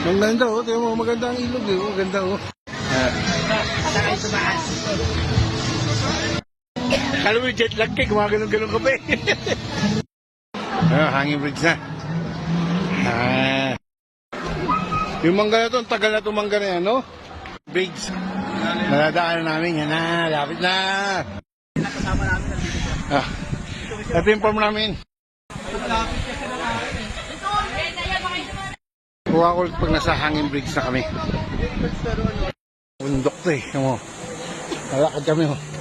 Ang ganda oh, tingnan mo, maganda ang ilog eh, maganda oh. Kala mo yung jet lag ka, gumagano'n-ganon ka pa eh. Hanging bridge na. Yung mangga na to, ang tagal na itong mangga na yan, no? Bridge. Naladaanan namin, yan na, lapit na. Ito yung farm namin. Kuha ko pag nasa hanging bridge na kami. Bundok to eh, mo. Nalakad kami oh.